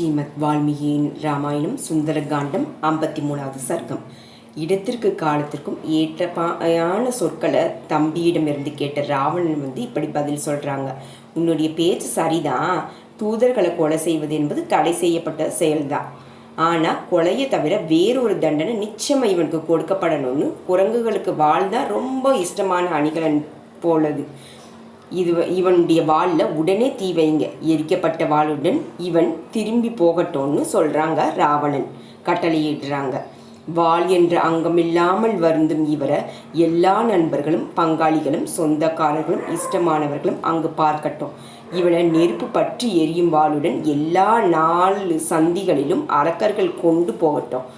ஸ்ரீமத் வால்மீகியின் ராமாயணம் சுந்தரகாண்டம் 53வது சர்க்கம். இடத்திற்கு காலத்திற்கும் ஏற்றப்பாயான சொற்களை தம்பியிடமிருந்து கேட்ட ராவணன் இப்படி பதில் சொல்கிறாங்க. உன்னுடைய பேச்சு சரிதான், தூதர்களை கொலை செய்வது என்பது தடை செய்யப்பட்ட செயல்தான். ஆனால் கொலையை தவிர வேறொரு தண்டனை நிச்சயமாக இவனுக்கு கொடுக்கப்படணும்னு குரங்குகளுக்கு வாழ்தான் ரொம்ப இஷ்டமான அணிகலன் போலது. இவனுடைய வாளில் உடனே தீ வைங்க, எரிக்கப்பட்ட வாளுடன் இவன் திரும்பி போகட்டும்னு சொல்கிறாங்க. ராவணன் கட்டளையிடுறாங்க. வாள் என்ற அங்கமில்லாமல் வருந்தும் இவரை எல்லா நண்பர்களும் பங்காளிகளும் சொந்தக்காரர்களும் இஷ்டமானவர்களும் அங்கு பார்க்கட்டும். இவனை நெருப்பு பற்றி எரியும் வாளுடன் எல்லா 4 சந்திகளிலும் அரக்கர்கள் கொண்டு போகட்டும்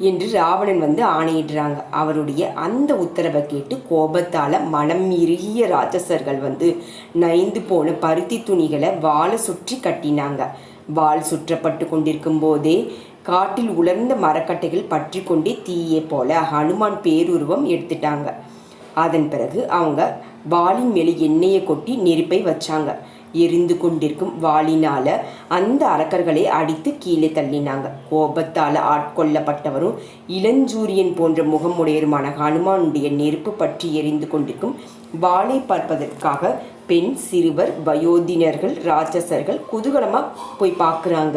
என்று ராவணன் ஆணையிடுறாங்க. அவருடைய அந்த உத்தரவை கேட்டு கோபத்தால் மனம் இறுகிய ராட்சசர்கள் நைந்து போன பருத்தி துணிகளை வாளை சுற்றி கட்டினாங்க. வாள் சுற்றப்பட்டு கொண்டிருக்கும் போதே காட்டில் உலர்ந்த மரக்கட்டைகள் பற்றி கொண்டே தீயே போல ஹனுமான் பேருருவம் எடுத்துட்டாங்க. அதன் பிறகு அவங்க வாளின் மேலே எண்ணெயை கொட்டி நெருப்பை வச்சாங்க. எரிந்து கொண்டிருக்கும் வாளினால் அந்த அரக்கர்களை அடித்து கீழே தள்ளினாங்க. கோபத்தால் ஆட்கொள்ளப்பட்டவரும் இளஞ்சூரியன் போன்ற முகமுடையருமான ஹனுமானுடைய நெருப்பு பற்றி எரிந்து கொண்டிருக்கும் வாளை பார்ப்பதற்காக பெண், சிறுவர், வயோதினர்கள், ராட்சசர்கள் குதூகலமாக போய் பார்க்குறாங்க.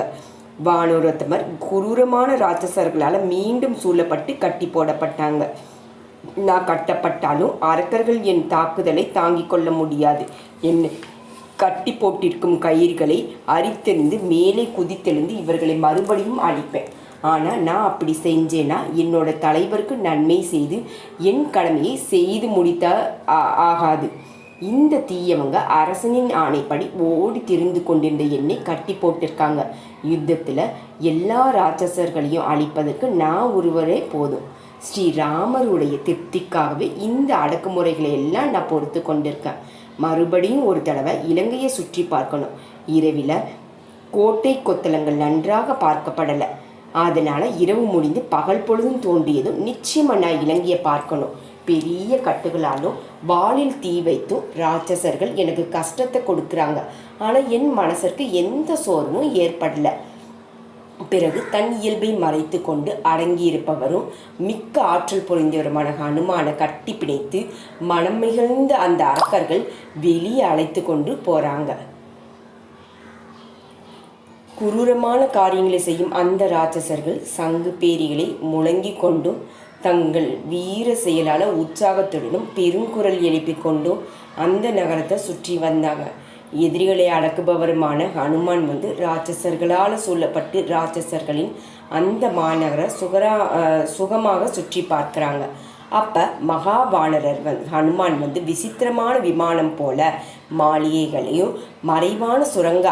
வானரோத்தமர் குரூரமான ராட்சசர்களால் மீண்டும் சூழப்பட்டு கட்டி போடப்பட்டாங்க. நான் கட்டப்பட்டாலும் அரக்கர்கள் என் தாக்குதலை தாங்கிக் கொள்ள முடியாது. என்ன கட்டி போட்டிருக்கும் கயிறுகளை அரித்தெறிந்து மேலே குதித்தெழுந்து இவர்களை மறுபடியும் அழிப்பேன். ஆனால் நான் அப்படி செஞ்சேன்னா என்னோட தலைவருக்கு நன்மை செய்து என் கடமையை செய்து முடித்தா ஆகாது. இந்த தீயவங்க அரசனின் ஆணைப்படி ஓடி திரிந்து கொண்டிருந்த என்னை கட்டி போட்டிருக்காங்க. யுத்தத்தில் எல்லா ராட்சசர்களையும் அழிப்பதற்கு நான் ஒருவரே போதும். ஸ்ரீராமருடைய திருப்திக்காகவே இந்த அடக்குமுறைகளை எல்லாம் நான் பொறுத்து கொண்டிருக்கேன். மறுபடியும் ஒரு தடவை இலங்கையை சுற்றி பார்க்கணும். இரவில் கோட்டை கொத்தளங்கள் நன்றாக பார்க்கப்படலை. அதனால் இரவு முடிந்து பகல் பொழுதும் தோன்றியதும் நிச்சயமாக நான் இலங்கையை பார்க்கணும். பெரிய கட்டுகளாலும் வாளில் தீ வைத்தும் ராட்சசர்கள் எனக்கு கஷ்டத்தை கொடுக்குறாங்க. ஆனால் என் மனசிற்கு எந்த சோர்வும் ஏற்படலை. பிறகு தன் இயல்பை மறைத்து கொண்டு அடங்கியிருப்பவரும் மிக்க ஆற்றல் பொறிந்தவருமான ஹனுமானை கட்டி பிணைத்து மனம் மிகுந்த அந்த அரக்கர்கள் வெளியே அழைத்து கொண்டு போகிறாங்க. குரூரமான காரியங்களை செய்யும் அந்த ராட்சசர்கள் சங்கு பேரிகளை முழங்கி கொண்டும் தங்கள் வீர செயலால் உற்சாகத்துடனும் பெருங்குரல் எழுப்பிக் கொண்டும் அந்த நகரத்தை சுற்றி வந்தாங்க. எதிரிகளை அடக்குபவருமான ஹனுமான் ராட்சசர்களால் சூழப்பட்டு ராட்சசர்களின் அந்த மாநகரை சுகமாக சுற்றி பார்க்குறாங்க. அப்போ மகாவானரர் ஹனுமான் விசித்திரமான விமானம் போல மாளிகைகளையும் மறைவான சுரங்க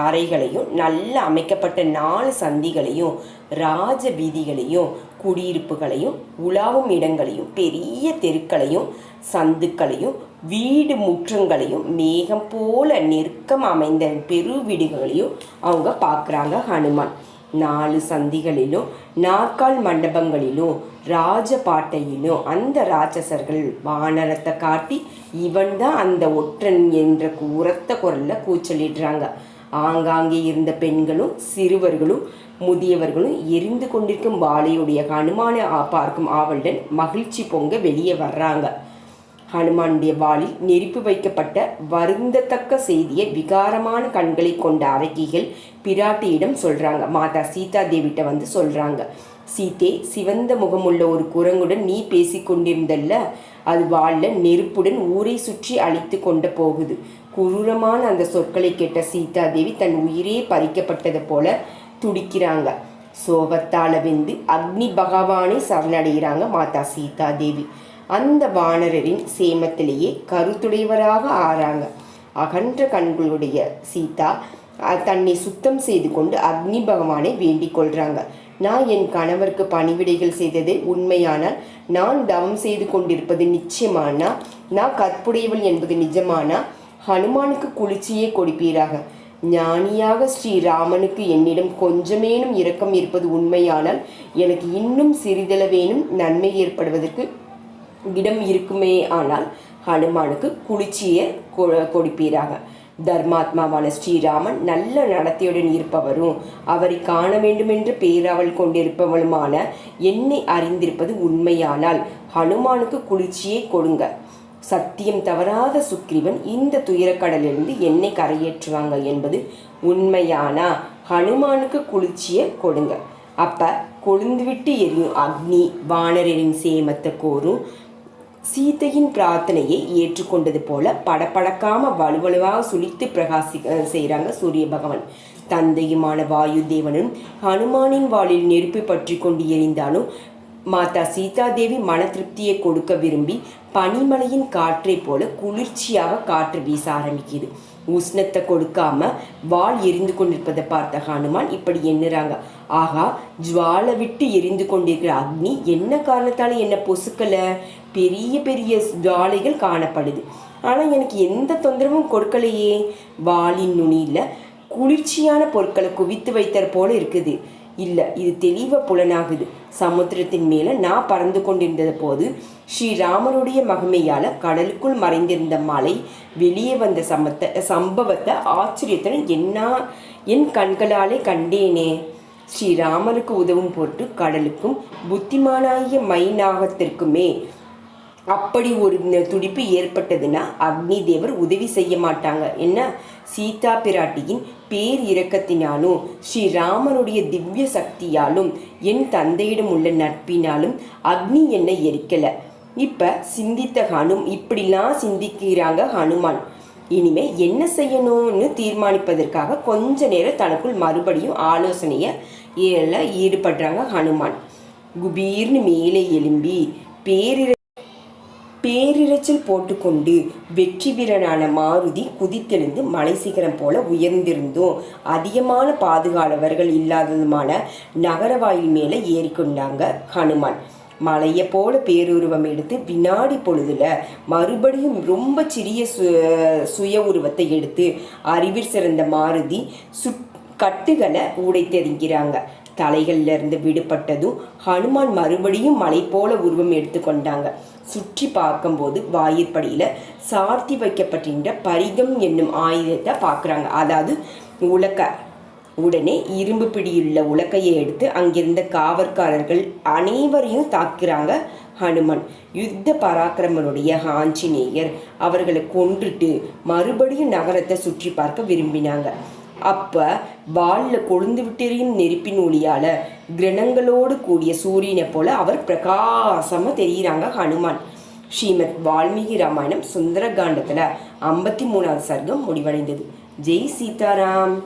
அறைகளையும் நல்ல அமைக்கப்பட்ட 4 சந்திகளையும் ராஜ வீதிகளையும் குடியிருப்புகளையும் உலாவும் இடங்களையும் பெரிய தெருக்களையும் சந்துக்களையும் வீடு முற்றங்களையும் மேகம் போல நெருக்கம் அமைந்த பெரு வீடுகளையும் அவங்க பார்க்குறாங்க. ஹனுமான் 4 சந்திகளிலும் நாற்கால் மண்டபங்களிலும் ராஜபாட்டையிலும் அந்த ராட்சசர்கள் வானரத்தை காட்டி இவன் தான் அந்த ஒற்றன் என்ற உரத்த குரலில் கூச்சலிடுறாங்க. ஆங்காங்கே இருந்த பெண்களும் சிறுவர்களும் முதியவர்களும் எரிந்து கொண்டிருக்கும் வாளையுடைய ஹனுமானை பார்க்கும் ஆவலுடன் மகிழ்ச்சி பொங்க வெளியே வர்றாங்க. ஹனுமானுடைய வாளில் நெருப்பு வைக்கப்பட்ட வருந்தத்தக்க செய்தியை விகாரமான கண்களை கொண்ட அரக்கிகள் பிராட்டியிடம் சொல்கிறாங்க. மாதா சீதா தேவிட்ட சொல்கிறாங்க. சீதே, சிவந்த முகமுள்ள ஒரு குரங்குடன் நீ பேசி கொண்டிருந்தல்ல, அது வாளில் நெருப்புடன் ஊரை சுற்றி அழித்து கொண்டு போகுது. குரூரமான அந்த சொற்களை கேட்ட சீதா தேவி தன் உயிரே பறிக்கப்பட்டது போல துடிக்கிறாங்க. சோகத்தால் வெந்து அக்னி பகவானை சரணடைகிறாங்க மாதா சீதா தேவி. அந்த வானரரின் சேமத்திலேயே கருத்துடையவராக ஆறாங்க. அகன்ற கண்களுடைய சீதா தன்னை சுத்தம் செய்து கொண்டு அக்னி பகவானை வேண்டிக் கொள்கிறாங்க. நான் என் கணவருக்கு பணிவிடைகள் செய்தது உண்மையானால், நான் தவம் செய்து கொண்டிருப்பது நிச்சயமானா, நான் கற்புடையவள் என்பது நிஜமானா ஹனுமானுக்கு குளிர்ச்சியே கொடுப்பீராக. ஞானியாக ஸ்ரீராமனுக்கு என்னிடம் கொஞ்சமேனும் இரக்கம் இருப்பது உண்மையானால் எனக்கு இன்னும் சிறிதளவேனும் நன்மை ஏற்படுவதற்கு இடம் இருக்குமே. ஆனால் ஹனுமானுக்கு குளிர்ச்சியை கொடுப்பீராக. தர்மாத்மாவான ஸ்ரீராமன் நல்ல நடத்தையுடன் இருப்பவரும் அவரை காண வேண்டுமென்று பேராவல் கொண்டிருப்பவளுமான என்னை அறிந்திருப்பது உண்மையானால் ஹனுமானுக்கு குளிர்ச்சியை கொடுங்க. சத்தியம் தவறாத சுக்ரீவன் இந்த துயரக்கடலிலிருந்து என்னை கரையேற்றுவாங்க என்பது உண்மையானா ஹனுமானுக்கு குளிர்ச்சியை கொடுங்க. அப்ப கொழுந்துவிட்டு எரியும் அக்னி வானரின் சேமத்தை கோரும். சீதையின் பிரார்த்தனையை ஏற்றுக்கொண்டது போல படப்படக்காம வலுவலுவாக சுழித்து செய்கிறாங்க சூரிய பகவான். தந்தையுமான வாயு தேவனும் ஹனுமானின் வாளில் நெருப்பு பற்றி கொண்டு எரிந்தாலும் மாதா சீதாதேவி மன திருப்தியை கொடுக்க விரும்பி பனிமலையின் காற்றை போல குளிர்ச்சியாக காற்று வீச ஆரம்பிக்குது. உஷ்ணத்தை கொடுக்காம வாள் எரிந்து கொண்டிருப்பதை பார்த்த ஹனுமான் இப்படி எண்ணுறாங்க, ஆகா ஜுவாலை விட்டு எரிந்து கொண்டிருக்கிற அக்னி என்ன காரணத்தால என்ன பொசுக்கலை, பெரிய பெரிய ஜுவாலைகள் காணப்படுது, ஆனால் எனக்கு எந்த தொந்தரவும் கொடுக்கலையே. வாளின் நுனியில் குளிர்ச்சியான பொருட்களை குவித்து வைத்தது போல இருக்குது. இல்லை, இது தெளிவாக புலனாகுது. சமுத்திரத்தின் மேலே நான் பறந்து கொண்டிருந்த போது ஸ்ரீராமருடைய மகிமையால் கடலுக்குள் மறைந்திருந்த மலை வெளியே வந்த சம்பவத்தை ஆச்சரியத்துடன் என் கண்களாலே கண்டேனே. ஸ்ரீராமருக்கு உதவும் பொருட்டு கடலுக்கும் புத்திமானாகிய மைனாகத்திற்குமே அப்படி ஒரு துடிப்பு ஏற்பட்டதுன்னா அக்னி தேவர் உதவி செய்ய மாட்டாங்க. என்ன, சீதா பிராட்டியின் பேர் இரக்கத்தினாலும் ஸ்ரீராமனுடைய திவ்ய சக்தியாலும் என் தந்தையிடம் உள்ள நட்பினாலும் அக்னி என்னை எரிக்கலை. இப்போ இப்படிலாம் சிந்திக்கிறாங்க ஹனுமான். இனிமே என்ன செய்யணும்னு தீர்மானிப்பதற்காக கொஞ்ச நேரம் தனக்குள் மறுபடியும் ஆலோசனையை ஈடுபடுறாங்க ஹனுமான். குபீர்னு மேலே எழும்பி பேரிரைச்சல் போட்டுக்கொண்டு வெற்றி வீரனான மாருதி குதித்தெழுந்து மலை சிகரம் போல உயர்ந்திருந்தும் அதிகமான பாதுகாவலர்கள் இல்லாததுமான நகரவாயில் மேலே ஏறிக்கொண்டாங்க ஹனுமான். மலையை போல பேருருவம் எடுத்து வினாடி பொழுதுல மறுபடியும் ரொம்ப சிறிய சுய உருவத்தை எடுத்து அறிவில் சிறந்த மாருதி கட்டுகளை உடைத்தெறிகிறாங்க. தலைகள்ல இருந்து விடுபட்டதும் ஹனுமான் மறுபடியும் மலை போல உருவம் எடுத்துக்கொண்டாங்க. சுற்றி பார்க்கும்போது வாயிற்படியில் சார்த்தி வைக்கப்பட்டிருந்த பரிகம் என்னும் ஆயுதத்தை பார்க்குறாங்க. அதாவது உலக்க. உடனே இரும்பு பிடியுள்ள உலக்கையை எடுத்து அங்கிருந்த காவற்காரர்கள் அனைவரையும் தாக்குறாங்க ஹனுமான். யுத்த பராக்கிரமனுடைய ஆஞ்சநேயர் அவர்களை கொன்றுட்டு மறுபடியும் நகரத்தை சுற்றி பார்க்க விரும்பினாங்க. அப்போ வாலில் கொழுந்து விட்டெறியும் நெருப்பின் ஒளியால் கிரணங்களோடு கூடிய சூரியனை போல அவர் பிரகாசமாக தெரிகிறாங்க ஹனுமான். ஸ்ரீமத் வால்மீகி ராமாயணம் சுந்தரகாண்டத்தில் 53வது சர்க்கம் முடிவடைந்தது. ஜெய் சீதாராம்.